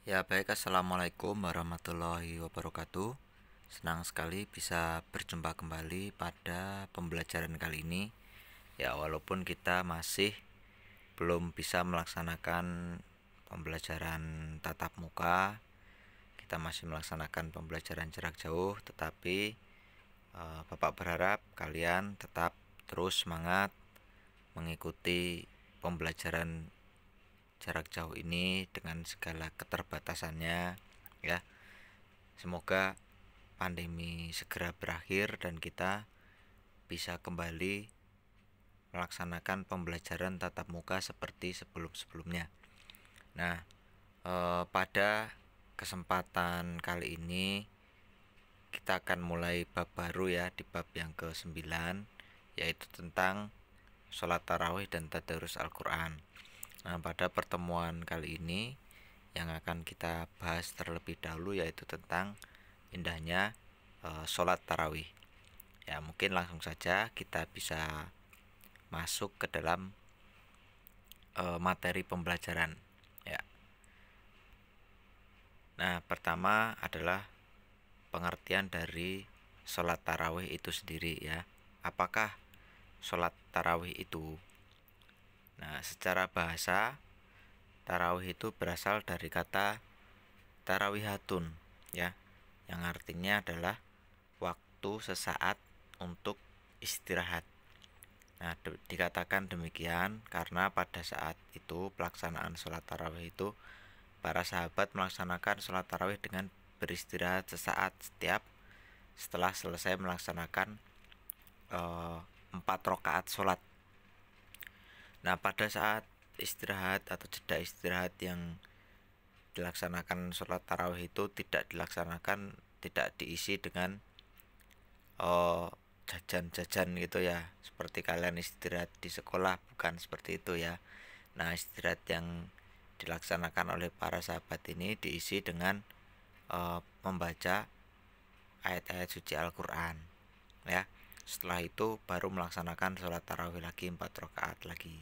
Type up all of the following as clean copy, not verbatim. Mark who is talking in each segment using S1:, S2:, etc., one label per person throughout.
S1: Ya baik, Assalamualaikum warahmatullahi wabarakatuh. Senang sekali bisa berjumpa kembali pada pembelajaran kali ini. Ya, walaupun kita masih belum bisa melaksanakan pembelajaran tatap muka, kita masih melaksanakan pembelajaran jarak jauh, tetapi Bapak berharap kalian tetap terus semangat mengikuti pembelajaran jarak jauh ini dengan segala keterbatasannya, ya. Semoga pandemi segera berakhir dan kita bisa kembali melaksanakan pembelajaran tatap muka seperti sebelum-sebelumnya. Nah, pada kesempatan kali ini kita akan mulai bab baru, ya, di bab yang ke-9, yaitu tentang sholat tarawih dan tadarus Al-Quran. Nah, pada pertemuan kali ini yang akan kita bahas terlebih dahulu yaitu tentang indahnya sholat tarawih. Ya, mungkin langsung saja kita bisa masuk ke dalam materi pembelajaran. Ya. Nah, pertama adalah pengertian dari sholat tarawih itu sendiri, ya. Apakah sholat tarawih itu? Nah, secara bahasa, tarawih itu berasal dari kata tarawihatun, ya, yang artinya adalah waktu sesaat untuk istirahat. Nah, dikatakan demikian karena pada saat itu pelaksanaan sholat tarawih itu para sahabat melaksanakan sholat tarawih dengan beristirahat sesaat setiap setelah selesai melaksanakan 4 rakaat sholat. Nah, pada saat istirahat atau jeda istirahat yang dilaksanakan sholat tarawih itu tidak diisi dengan jajan-jajan gitu, ya, seperti kalian istirahat di sekolah, bukan seperti itu, ya. Nah, istirahat yang dilaksanakan oleh para sahabat ini diisi dengan membaca ayat-ayat suci Al-Quran, ya. Setelah itu baru melaksanakan sholat tarawih lagi 4 rakaat lagi.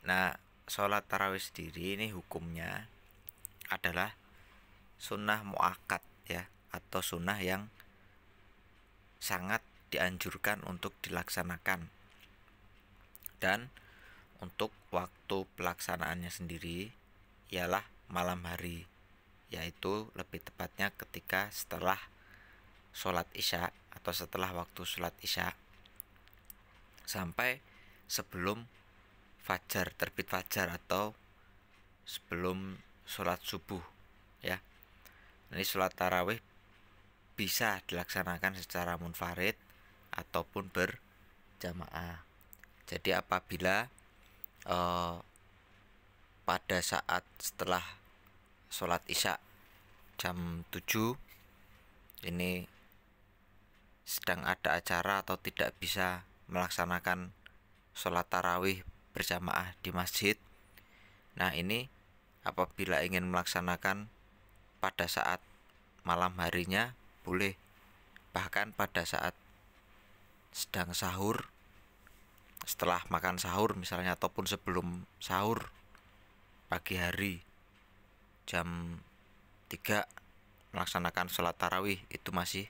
S1: Nah, sholat tarawih sendiri ini hukumnya adalah sunnah muakkad, ya, atau sunnah yang sangat dianjurkan untuk dilaksanakan. Dan untuk waktu pelaksanaannya sendiri ialah malam hari, yaitu lebih tepatnya ketika setelah sholat isya atau setelah waktu sholat isya sampai sebelum fajar, terbit fajar, atau sebelum sholat subuh, ya. Ini sholat tarawih bisa dilaksanakan secara munfarid ataupun berjamaah. Jadi apabila pada saat setelah sholat isya jam 7 ini sedang ada acara atau tidak bisa melaksanakan sholat tarawih berjamaah di masjid, nah ini apabila ingin melaksanakan pada saat malam harinya boleh, bahkan pada saat sedang sahur, setelah makan sahur misalnya, ataupun sebelum sahur pagi hari jam 3 melaksanakan sholat tarawih itu masih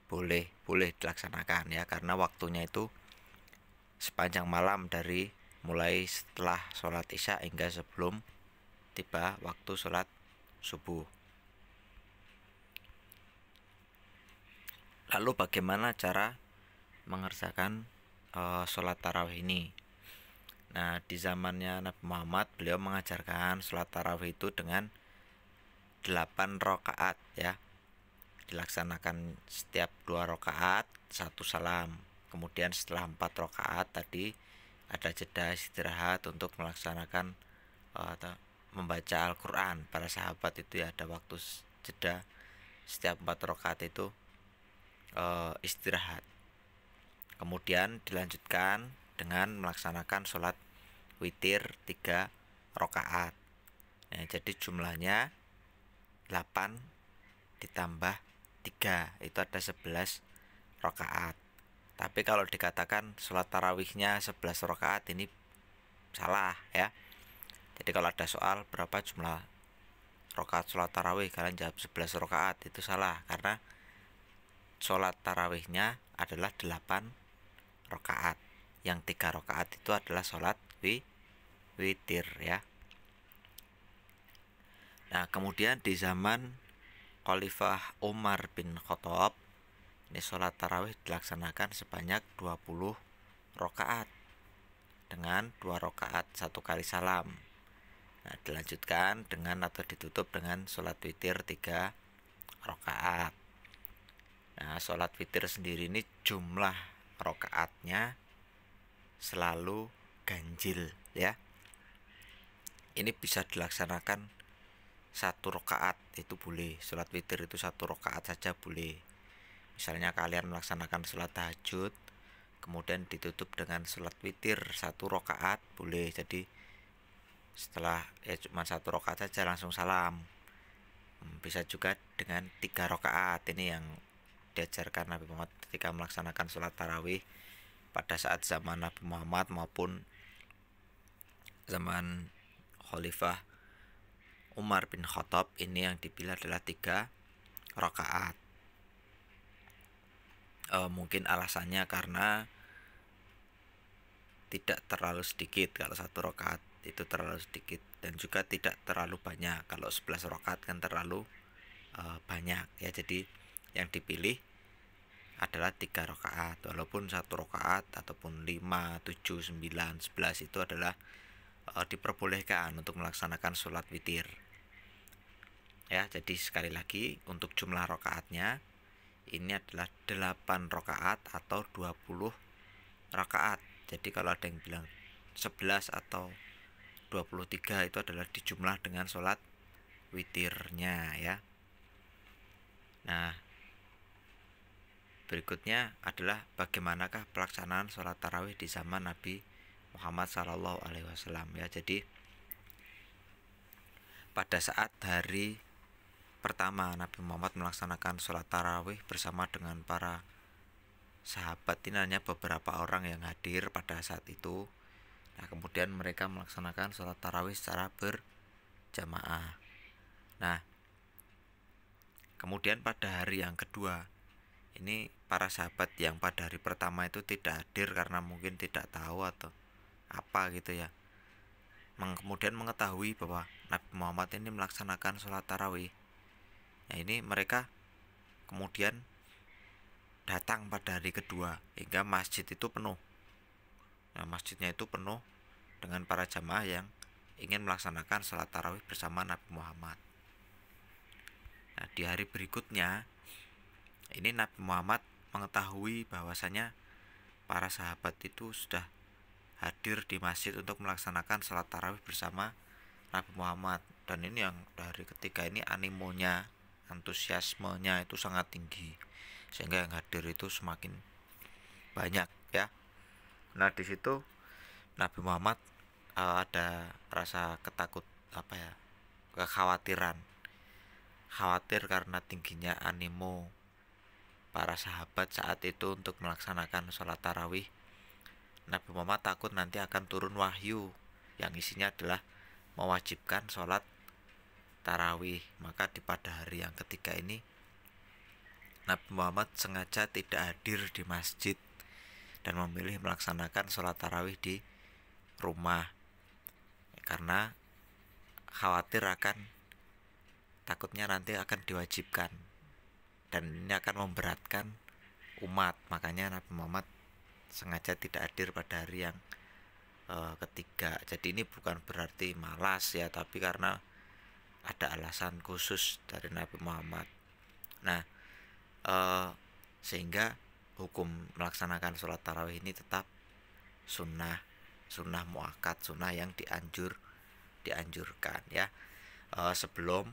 S1: boleh dilaksanakan, ya, karena waktunya itu sepanjang malam dari mulai setelah sholat isya hingga sebelum tiba waktu sholat subuh. Lalu bagaimana cara mengerjakan sholat tarawih ini? Nah, di zamannya Nabi Muhammad, beliau mengajarkan sholat tarawih itu dengan 8 rakaat, ya. Dilaksanakan setiap 2 rakaat 1 salam. Kemudian setelah 4 rakaat tadi ada jeda istirahat untuk melaksanakan atau membaca Al-Quran. Para sahabat itu, ya, ada waktu jeda setiap 4 rakaat itu istirahat. Kemudian dilanjutkan dengan melaksanakan sholat witir 3 rakaat. Nah, jadi jumlahnya 8 ditambah 3 itu ada 11 rakaat. Tapi kalau dikatakan sholat tarawihnya 11 rakaat ini salah, ya. Jadi kalau ada soal berapa jumlah rakaat sholat tarawih, kalian jawab 11 rakaat, itu salah, karena sholat tarawihnya adalah 8 rakaat. Yang 3 rakaat itu adalah sholat witir ya. Nah, kemudian di zaman Khalifah Umar bin Khattab, ini sholat tarawih dilaksanakan sebanyak 20 rakaat dengan 2 rakaat 1 kali salam. Nah, dilanjutkan dengan atau ditutup dengan sholat witir 3 rakaat. Nah, sholat witir sendiri ini jumlah rakaatnya selalu ganjil ya. Ini bisa dilaksanakan 1 rakaat itu boleh. Sholat witir itu 1 rakaat saja boleh. Misalnya kalian melaksanakan sholat tahajud, kemudian ditutup dengan sholat witir 1 rakaat boleh. Jadi setelah ya cuma 1 rakaat saja langsung salam. Bisa juga dengan 3 rakaat. Ini yang diajarkan Nabi Muhammad ketika melaksanakan sholat tarawih pada saat zaman Nabi Muhammad maupun zaman Khalifah Umar bin Khattab. Ini yang dipilih adalah 3 rakaat. Mungkin alasannya karena tidak terlalu sedikit. Kalau 1 rakaat itu terlalu sedikit, dan juga tidak terlalu banyak. Kalau 11 rakaat kan terlalu banyak ya. Jadi yang dipilih adalah 3 rakaat. Walaupun 1 rakaat ataupun 5, 7, 9, 11 itu adalah diperbolehkan untuk melaksanakan sholat witir ya. Jadi sekali lagi, untuk jumlah rakaatnya ini adalah 8 rakaat atau 20 rakaat. Jadi kalau ada yang bilang 11 atau 23 itu adalah dijumlah dengan sholat witirnya ya. Nah, berikutnya adalah bagaimanakah pelaksanaan sholat tarawih di zaman Nabi Muhammad SAW ya. Jadi pada saat hari pertama Nabi Muhammad melaksanakan sholat tarawih bersama dengan para sahabat, ini hanya beberapa orang yang hadir pada saat itu. Nah, kemudian mereka melaksanakan sholat tarawih secara berjamaah. Nah, kemudian pada hari yang kedua, ini para sahabat yang pada hari pertama itu tidak hadir karena mungkin tidak tahu atau apa gitu ya, kemudian mengetahui bahwa Nabi Muhammad ini melaksanakan sholat tarawih. Nah, ini mereka kemudian datang pada hari kedua hingga masjid itu penuh. Nah, masjidnya itu penuh dengan para jamaah yang ingin melaksanakan sholat tarawih bersama Nabi Muhammad. Nah, di hari berikutnya ini Nabi Muhammad mengetahui bahwasanya para sahabat itu sudah hadir di masjid untuk melaksanakan sholat tarawih bersama Nabi Muhammad. Dan ini yang dari ketiga ini animonya, antusiasmenya itu sangat tinggi, sehingga yang hadir itu semakin banyak ya. Nah, di situ Nabi Muhammad ada rasa kekhawatiran, khawatir karena tingginya animo para sahabat saat itu untuk melaksanakan sholat tarawih. Nabi Muhammad takut nanti akan turun wahyu yang isinya adalah mewajibkan sholat tarawih. Maka pada hari yang ketiga ini Nabi Muhammad sengaja tidak hadir di masjid dan memilih melaksanakan sholat tarawih di rumah, karena khawatir takutnya nanti akan diwajibkan dan ini akan memberatkan umat. Makanya Nabi Muhammad sengaja tidak hadir pada hari yang ketiga. Jadi ini bukan berarti malas ya, tapi karena ada alasan khusus dari Nabi Muhammad. Nah, sehingga hukum melaksanakan sholat tarawih ini tetap sunnah muakkad, sunnah yang dianjurkan ya. Sebelum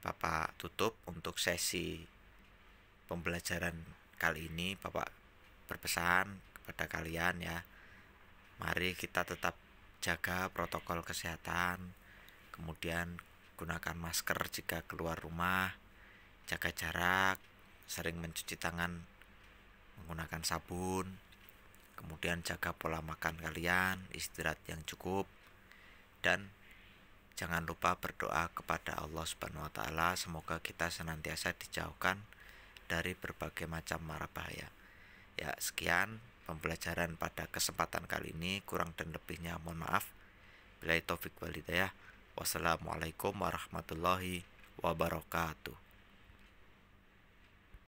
S1: Bapak tutup untuk sesi pembelajaran kali ini, Bapak berpesan kepada kalian ya, mari kita tetap jaga protokol kesehatan, kemudian gunakan masker jika keluar rumah, jaga jarak, sering mencuci tangan menggunakan sabun, kemudian jaga pola makan kalian, istirahat yang cukup, dan Jangan lupa berdoa kepada Allah Subhanahu wa taala, semoga kita senantiasa dijauhkan dari berbagai macam mara bahaya. Ya, sekian pembelajaran pada kesempatan kali ini, kurang dan lebihnya mohon maaf. Billahi taufik wal hidayah. Wassalamualaikum warahmatullahi wabarakatuh.